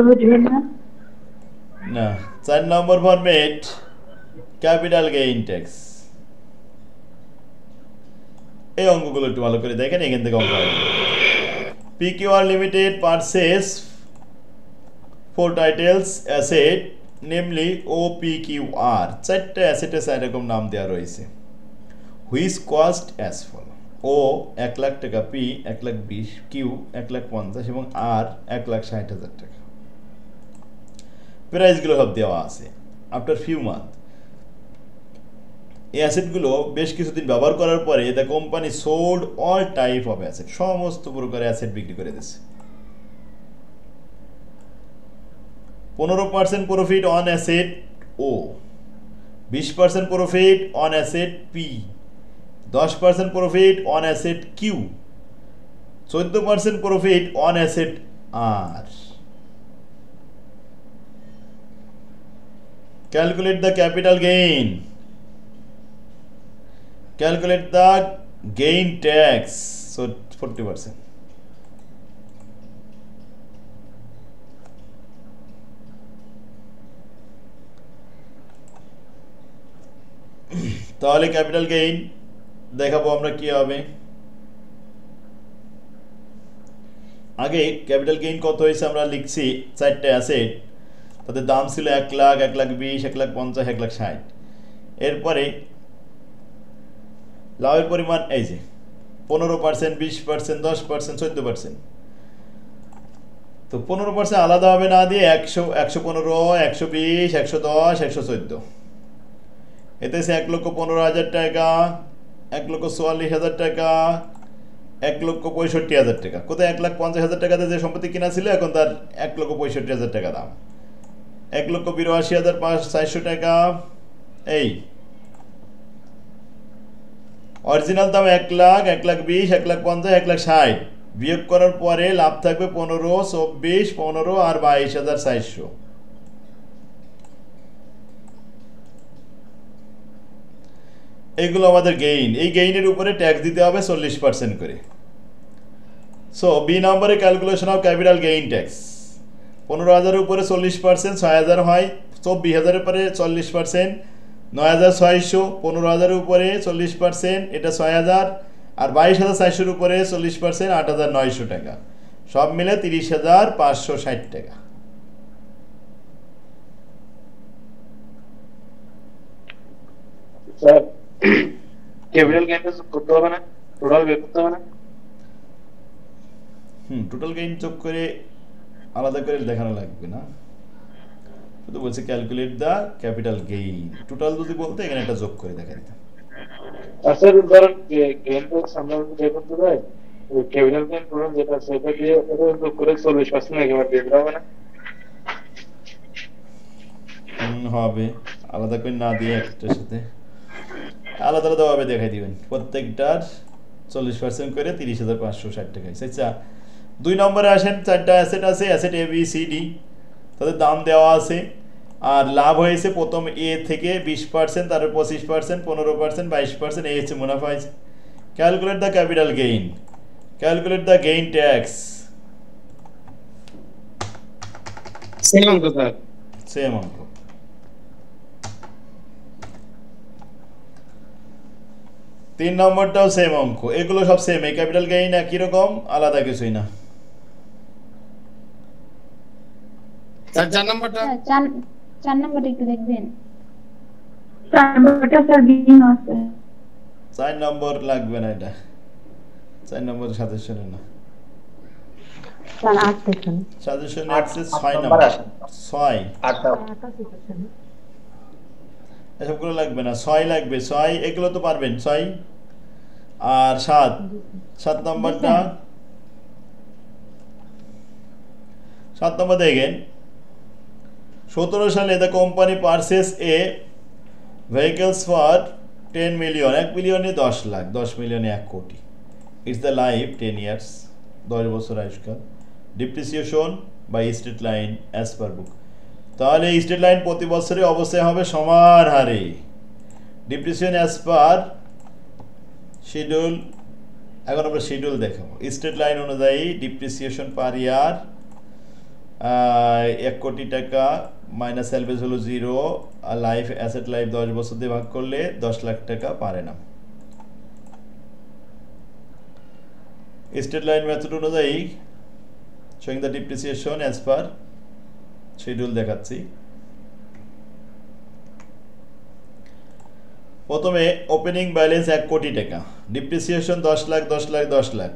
বুঝবেন না না 4 নম্বর ফরম্যাট ক্যাপিটাল গেইন ট্যাক্স। এই অঙ্কগুলো একটু ভালো করে দেখেন, এখান থেকে অঙ্ক আসবে। PQR limited purchase four titles asset namely OPQR, চারটা অ্যাসেটে চার রকম নাম দেওয়া রয়েছে। হুইচ কস্ট অ্যাজ ফলো: ও 1 লাখ টাকা, পি 1,20,000, কিউ 1,50,000 এবং আর 1,60,000 টাকা। প্রাইসগুলো সব দেওয়া আছে। আফটার ফিউ মান্থ এই অ্যাসেটগুলো বেশ কিছুদিন ব্যবহার করার পরে the company sold all type of asset, সমস্ত প্রকার অ্যাসেট বিক্রি করে দিচ্ছে। 15% profit on asset O, 20% profit on asset P, 10% profit on asset Q, 14% profit on asset R. Calculate the capital gain. Calculate the gain tax. So 40%. তাহলে capital gain দেখাবো আমরা কি হবে। আগে ক্যাপিটাল গেইন কত হয়েছে আমরা লিখছি, চারটে অ্যাসেট, তাদের দাম ছিল 1 লাখ, 1,20,000, 1,50,000, 1,60,000। এরপরে লাভের পরিমাণ এই যে 15%, 20%, 10%, 14%। তো 15% আলাদাভাবে না দিয়ে 100, 115, 120, 110, 114, এতে সে 1,15,000 টাকা, 1,44,000 টাকা, 1,65,000 টাকা। কোথায় 1,50,000 টাকাতে যে সম্পত্তি কিনা ছিল এখন তার 1,65,000 টাকা দাম, 1,82,400 টাকা। এই অরিজিনাল দাম 1 লাখ, 1,20,000, 1,50,000, 1,60,000, বিয়োগ করার পরে লাভ থাকবে 15, 24, 15 আর 22,400। এইগুলো আমাদের গেইন। এই গেইনের উপরে ট্যাক্স দিতে হবে 40% করে। সো বি নম্বরে calculation of capital gain tax. 15,000-এর উপরে 40%, 6,000 হয়। 24,000-এর উপরে 40%, 9,600। 15,000-এর উপরে 40%, এটা 6,000। আর 22,400-এর উপরে 40%, 8,900 টাকা। সব মিলে 30,560 টাকা। স্যার ক্যাপিটাল গেইনটা করতে হবে না, টোটাল বের করতে হবে না? টোটাল গেইন যোগ করে আলাদা করে দেখানো লাগবে না, শুধু বলছে calculate the capital gain. Total যদি বলতে এখানে একটা যোগ করে দেখা দিতাম। স্যার ধরেন গেইন ট্যাক্স আমরা বের করতে চাই, ওই ক্যাপিটাল গেইন টোটাল যেটা সেটা দিয়ে ওটা যোগ করে 40% একেবারে দিয়ে দিতে হবে না? হবে, আলাদা করে না দিয়ে একটার সাথে আলাদা আলাদাভাবে দেখাই দিবেন। প্রত্যেকটার 40% করে 30,560 টাকা। আচ্ছা 2 নম্বরে আসেন। 4টা অ্যাসেট আছে, অ্যাসেট ABCD, তাদের দাম দেওয়া আছে। আর লাভ হয়েছে প্রথম এ থেকে 20%, তারপর 25%, 15%, 22%, এই হচ্ছে মুনাফা হয়েছে। Calculate the capital gain, calculate the gain tax. Same অঙ্ক স্যার, সেম অঙ্ক। তিন নম্বরটাও সেম অঙ্ক, এগুলো সব সেম। এই ক্যাপিটাল গেইন একই রকম, আলাদা কিছুই না। স্যার 4 নম্বরটা, চার নম্বরটা একটু দেখবেন। 4 নম্বরটা স্যার ভিন্ন আছে। 4 নম্বর লাগবে না, এটা 4 নম্বর সাজেশনে না। স্যার 8 দেখুন। সাজেশনে আছে 6 নম্বর, 6 এসবগুলো লাগবে না, 6 লাগবে। 6 এগুলো তো পারবেন, 6 আর 7 নম্বরটা। 7 নম্বর দেখেন, 17 সালে the company purchase a vehicles for 10 million, 1 মিলিয়নে 10 লাখ, 10 মিলিয়নে 1 কোটি। ইটস দ্য লাইফ 10 ইয়ার্স, 10 বছর আয়ুষ্কাল। Depreciation by straight line as per book. তাহলে স্ট্রেট লাইন প্রতি বছরে অবশ্যই হবে সমান হারে। ডিপ্রিসিয়েশন অ্যাজ পার শিডিউল, এখন আমরা শিডিউল দেখাবো। স্ট্রেট লাইন অনুযায়ী ডিপ্রিসিয়েশন পার ইয়ার 1 কোটি টাকা মাইনাস স্যালভেজ হলো 0, আর লাইফ অ্যাসেট লাইফ 10 বছর দিয়ে ভাগ করলে 10 লাখ টাকা পারে না। স্টেট লাইন মেথড অনুযায়ী showing the depreciation as per schedule দেখাচ্ছি। প্রথমে ওপেনিং ব্যালেন্স 1 কোটি টাকা, ডিপ্রিসিয়েশন 10 লাখ 10 লাখ 10 লাখ,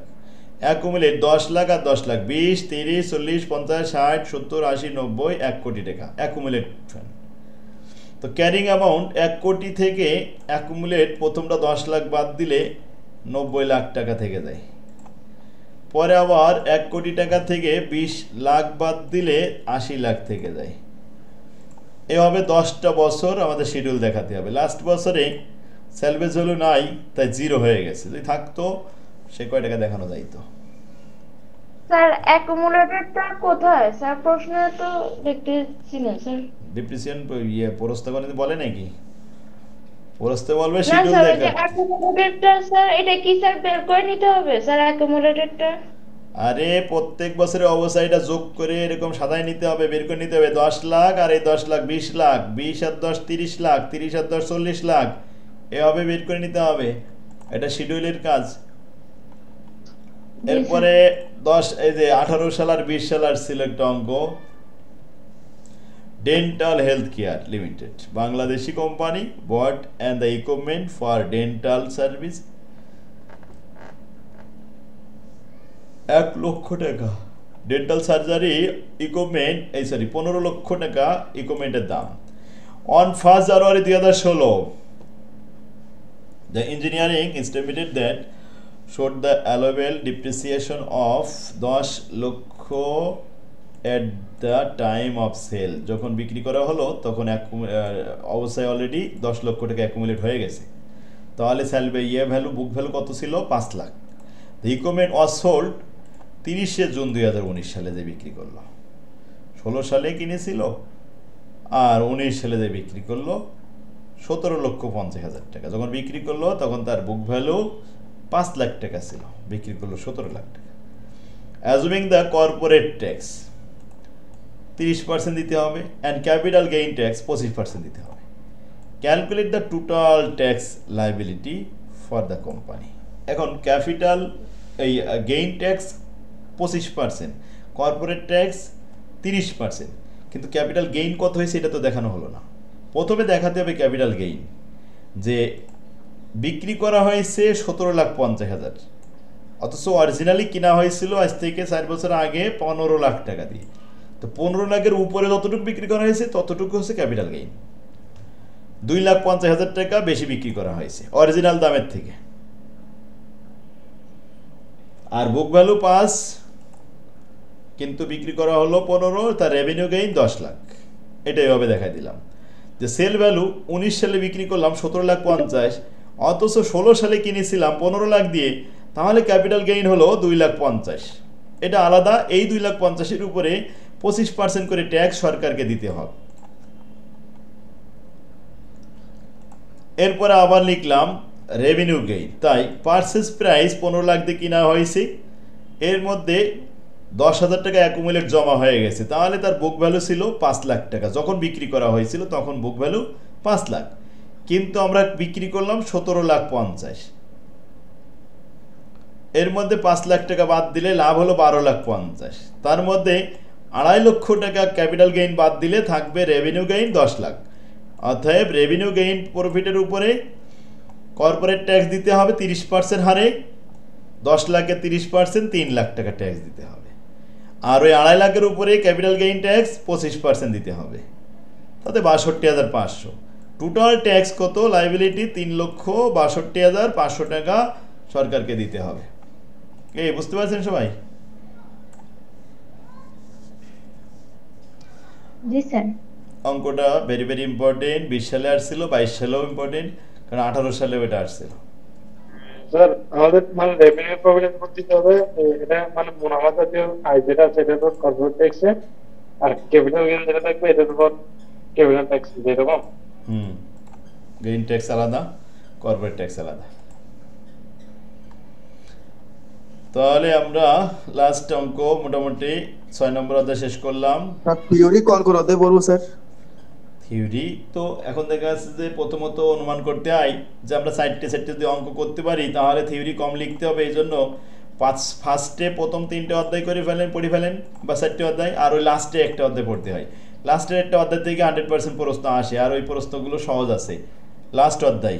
অ্যাকুমুলেট 10 লাখ আর 10 লাখ 20 30 40 50 60 70 80 90 1 কোটি টাকা অ্যাকুমুলেশন। তো ক্যারিং অ্যামাউন্ট 1 কোটি থেকে অ্যাকুমুলেট প্রথমটা 10 লাখ বাদ দিলে 90 লাখ টাকা থেকে যায়। পরে আবার 1 কোটি টাকা থেকে 20 লাখ বাদ দিলে 80 লাখ থেকে যায়। এভাবে 10টা বছর আমাদের শিডিউল দেখাতে হবে। লাস্ট বছরে স্যালভেজ ভ্যালু নাই, তাই 0 হয়ে গেছে। যদি থাকতো সে কয় টাকা দেখানো যাইতো। স্যার অ্যাকুমুলেটরটা কোথায় স্যার? প্রশ্নে তো দেখতে ছিলেন স্যার। ডিপ্রিসিয়েশন প্রস্তাবনে বলে নাকি? প্রস্তে বলবে না শিডিউল স্যার, দেখা। অ্যাকুমুলেটরটা স্যার এটা কি স্যার বের করে নিতে হবে স্যার অ্যাকুমুলেটরটা? আরে প্রত্যেক বছরে অবস্থাটা যোগ করে এরকম সাজায় নিতে হবে, বের করে নিতে হবে। 10 লাখ আর এই 10 লাখ 20 লাখ, 20 আর 10 30 লাখ, 30 আর 10 40 লাখ, এভাবে বের করে নিতে হবে। এটা শিডিউলের কাজ। এরপরে 10 এই যে 18 সাল আর 20 সাল আর ছিল একটা অঙ্ক, dental health care limited, Bangladeshi company, bought and the equipment for dental service, 1 লক্ষ টাকা ডেন্টাল সার্জারি ইকুইপমেন্ট, 15 লক্ষ টাকা ইকুইপমেন্টের দাম। On 1 January 2016 the engineering estimated that showed the allowable depreciation of 10 লক্ষ at the time of sale। যখন বিক্রি করা হলো তখন অবস্থায় অলরেডি 10 লক্ষ টাকা অ্যাকুমুলেট হয়ে গেছে। তাহলে স্যালভে ভ্যালু বুক ভ্যালু কত ছিল? 5 lakh. the equipment was sold 30 June 2019 সালে যে বিক্রি করলো। 16 সালে কিনেছিল আর 19 সালে যে বিক্রি করলো 17 লক্ষ 50 হাজার টাকা। যখন বিক্রি করলো তখন তার বুক ভ্যালু 5 লাখ টাকা ছিল, বিক্রি করলো 17 লাখ টাকা। অ্যাজুমিং দ্য কর্পোরেট ট্যাক্স 30% দিতে হবে অ্যান্ড ক্যাপিটাল গেইন ট্যাক্স 25% দিতে হবে। Calculate the total tax liability for the company. এখন ক্যাপিটাল এই গেইন ট্যাক্স 25%, কর্পোরেট ট্যাক্স 30%, কিন্তু ক্যাপিটাল গেইন কত হয়েছে এটা তো দেখানো হলো না। প্রথমে দেখাতে হবে ক্যাপিটাল গেইন, যে বিক্রি করা হয়েছে 17,50,000, অথচ অরিজিনালি কিনা হয়েছিল আজ থেকে 4 বছর আগে 15 লাখ টাকা দিয়ে। তো 15 লাখের উপরে যতটুকু বিক্রি করা হয়েছে ততটুকু হচ্ছে ক্যাপিটাল গেইন। 2,50,000 টাকা বেশি বিক্রি করা হয়েছে অরিজিনাল দামের থেকে। আর বুক ভ্যালু 5, কিন্তু বিক্রি করা হলো 15, তার রেভিনিউ গেইন 10 লাখ। এটা এভাবে দেখাই দিলাম যে সেল ভ্যালু 19 সালে বিক্রি করলাম 17,50,000, অথচ 16 সালে কিনেছিলাম 15 লাখ দিয়ে, তাহলে ক্যাপিটাল গেইন হলো 2,50,000। এটা আলাদা। এই 2,50,000-এর উপরে 25% করে ট্যাক্স সরকারকে দিতে হবে। এরপরে আবার লিখলাম রেভিনিউ গেইন। তাই পারচেজ প্রাইস 15 লাখ দিয়ে কিনা হয়েছে, এর মধ্যে 10,000 টাকা অ্যাকুমুলেট জমা হয়ে গেছে, তাহলে তার বুক ভ্যালু ছিল 5 লাখ টাকা। যখন বিক্রি করা হয়েছিল তখন বুক ভ্যালু 5 লাখ, কিন্তু আমরা বিক্রি করলাম 17,50,000। এর মধ্যে 5 লাখ টাকা বাদ দিলে লাভ হলো 12,50,000। তার মধ্যে 2.5 লক্ষ টাকা ক্যাপিটাল গেইন বাদ দিলে থাকবে রেভিনিউ গেইন 10 লাখ। অতএব রেভিনিউ গেইন প্রফিটের উপরে কর্পোরেট ট্যাক্স দিতে হবে 30% হারে, 10 লাখে 30%, 3 লাখ টাকা ট্যাক্স দিতে হবে। আর ওই 2.5 লাখের উপরে ক্যাপিটাল গেইন ট্যাক্স 25% দিতে হবে, তাতে 62,500। টোটাল ট্যাক্স কত? লাইবিলিটি 3,62,500 টাকা সরকারকে দিতে হবে। এই বুঝতে পারছেন সবাই? জি স্যার। অঙ্কটা ভেরি ভেরি ইম্পর্টেন্ট। 20 সালে আসছিল, 22 সালেও ইম্পর্টেন্ট, কারণ 18 সালেও এটা আসছিল। স্যার আমাদের মানে রেভিনিউ প্রভিডেন্ট করতে হবে, এটা মানে মুনাফা জাতীয় আয় যেটা আছে এটা তো কর্পোরেট ট্যাক্সে, আর ক্যাপিটাল গেইন যেটা থাকবে এটা তো ক্যাপিটাল ট্যাক্স যেরকম। গেইন ট্যাক্স আলাদা, কর্পোরেট ট্যাক্স আলাদা। তাহলে আমরা লাস্ট অঙ্ক মোটামুটি 6 নম্বর অধ্যায় শেষ করলাম। থিওরি কল করে অধ্যায় পড়বো স্যার। থিওরি তো এখন দেখা যাচ্ছে যে প্রথমত অনুমান করতে হয় যে আমরা সাইডে যদি অঙ্ক করতে পারি তাহলে থিওরি কম লিখতে হবে, এই জন্য ফার্স্টে প্রথম 3টে অধ্যায় পড়ে ফেলেন বা 4টে অধ্যায়, আর ওই লাস্টে একটা অধ্যায় পড়তে হয়। লাস্টের একটা অধ্যায় থেকে 100% প্রশ্ন আসে, আর ওই প্রশ্নগুলো সহজ আছে। লাস্ট অধ্যায়